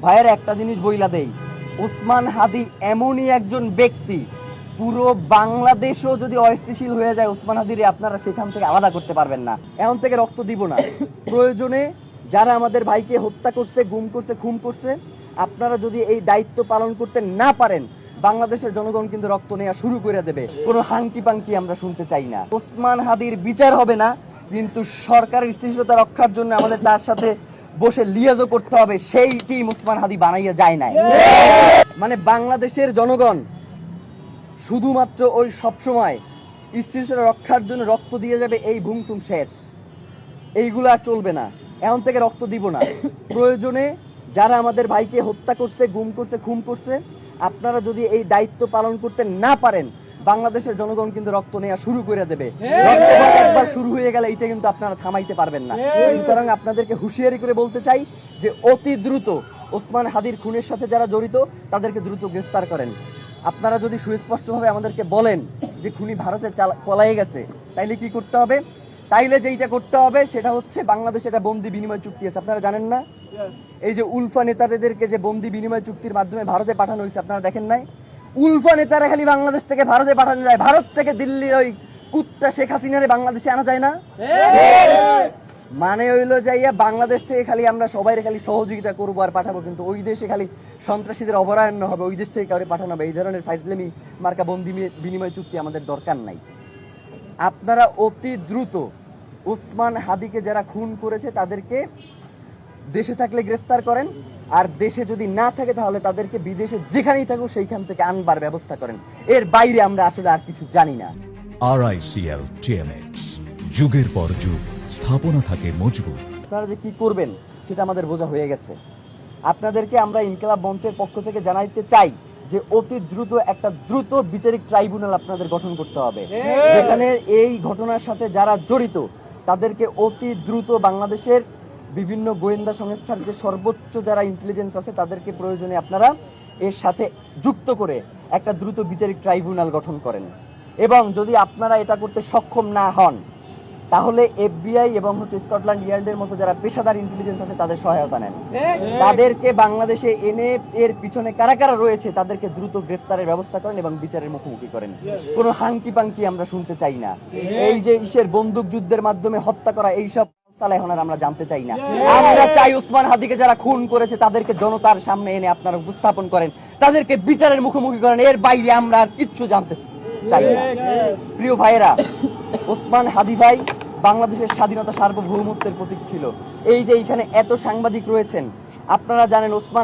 ভাইয়ের একটা জিনিস বইলা দেই, ওসমান হাদি এমনই একজন ব্যক্তি, পুরো বাংলাদেশও যদি অস্থিতিশীল হয়ে যায় ওসমান হাদিরে আপনারা সেখান থেকে আলাদা করতে পারবেন না। এখন থেকে রক্ত দিব না। প্রয়োজনে যারা আমাদের ভাইকে হত্যা করছে, গুম করছে, খুন করছে, আপনারা যদি এই দায়িত্ব পালন করতে না পারেন, বাংলাদেশের জনগণ কিন্তু রক্ত নেওয়া শুরু করে দেবে। কোনো হাঙ্কি পাঙ্কি আমরা শুনতে চাই না। ওসমান হাদির বিচার হবে না, কিন্তু সরকারের স্থিতিশীলতা রক্ষার জন্য আমাদের তার সাথে বসে লিয়াজও করতে হবে। সেই টিম ওসমান হাদি বানাইয়া যায় না। মানে বাংলাদেশের জনগণ শুধুমাত্র ওই সবসময় স্থিতিশীলতা রক্ষার জন্য রক্ত দিয়ে যাবে, এই ভুংসুম শেষ, এইগুলো আর চলবে না। এখন থেকে রক্ত দিব না। প্রয়োজনে যারা আমাদের ভাইকে হত্যা করছে, গুম করছে, খুন করছে, আপনারা যদি এই দায়িত্ব পালন করতে না পারেন, বাংলাদেশের জনগণ কিন্তু রক্ত নেওয়া শুরু করে দেবে। রক্তপাত একবার শুরু হয়ে গেলে এটা কিন্তু আপনারা থামাইতে পারবেন না। সুতরাং আপনাদেরকে হুঁশিয়ারি করে বলতে চাই যে অতি দ্রুত ওসমান হাদির খুনের সাথে যারা জড়িত তাদেরকে দ্রুত গ্রেফতার করেন। আপনারা যদি সুস্পষ্টভাবে আমাদেরকে বলেন যে খুনি ভারতে পলায়ে গেছে, তাইলে কি করতে হবে? তাইলে যেইটা করতে হবে সেটা হচ্ছে, বাংলাদেশে একটা বন্দি বিনিময় চুক্তি আছে, আপনারা জানেন না? এই যে উলফা নেতাদেরকে যে বন্দি বিনিময় চুক্তির মাধ্যমে ভারতে পাঠানো হয়েছে, আপনারা দেখেন নাই? উলফা নেতারা খালি বাংলাদেশ থেকে ভারতে পাঠানো যায়, ভারত থেকে দিল্লির ওই কুত্তা শেখ হাসিনারে বাংলাদেশে আনা যায় না। মানে হইলো যাইয়া বাংলাদেশ থেকে খালি আমরা সবাই খালি সহযোগিতা করবো আর পাঠাবো, কিন্তু ওই দেশে খালি সন্ত্রাসীদের অভয়ারণ্য হবে, ওই দেশ থেকে কাউরে পাঠানো হবে। এই ধরনের ফাইজলামি মার্কা বন্দি বিনিময় চুক্তি আমাদের দরকার নাই। আপনারা অতি দ্রুত ওসমান হাদিকে যারা খুন করেছে তাদেরকে দেশে থাকলে গ্রেফতার করেন, আর দেশে যদি না থাকে তাহলে তাদেরকে বিদেশে যেখানেই থাকুক সেইখান থেকে আনবার ব্যবস্থা করেন। এর বাইরে আমরা আসলে আর কিছু জানি না। RICL TMX, যুগের পর যুগ স্থাপনা থাকে মজবুত। আপনারা যে কি করবেন সেটা আমাদের বোঝা হয়ে গেছে। আপনাদেরকে আমরা ইনকিলাব মঞ্চের পক্ষ থেকে জানাইতে চাই যে অতি দ্রুত একটা দ্রুত বিচারিক ট্রাইব্যুনাল আপনাদের গঠন করতে হবে, যেখানে এই ঘটনার সাথে যারা জড়িত তাদেরকে অতি দ্রুত বাংলাদেশের বিভিন্ন গোয়েন্দা সংস্থার যে সর্বোচ্চ যারা ইন্টেলিজেন্স আছে তাদেরকে প্রয়োজনে আপনারা এর সাথে যুক্ত করে একটা দ্রুত বিচারিক ট্রাইব্যুনাল গঠন করেন। এবং যদি আপনারা এটা করতে সক্ষম না হন, তাহলে FBI এবং স্কটল্যান্ড ইয়ার্ডের মতো যারা পেশাদার ইন্টেলিজেন্স আছে তাদের সহায়তা নেন। তাদেরকে বাংলাদেশে এনে এর পিছনে কারা কারা রয়েছে তাদেরকে দ্রুত গ্রেফতারের ব্যবস্থা করেন এবং বিচারের মুখোমুখি করেন। কোনো হাঙ্কি পাঙ্কি আমরা শুনতে চাই না। এই যে ইসের বন্দুক যুদ্ধের মাধ্যমে হত্যা করা, এইসব এখন আর আমরা জানতে চাই না। আমরা চাই ওসমান হাদিকে যারা খুন করেছে তাদেরকে জনতার সামনে এনে আপনারা উপস্থাপন করেন, তাদেরকে বিচারের মুখোমুখি করেন। এর বাইরে আমরা আর কিচ্ছু জানতে চাই না। প্রিয় ভাইয়েরা, ওসমান হাদি ভাই বাংলাদেশের স্বাধীনতা সার্বভৌমত্বের প্রতীক ছিল। এই যে এখানে এত সাংবাদিক রয়েছেন, আপনারা জানেন ওসমান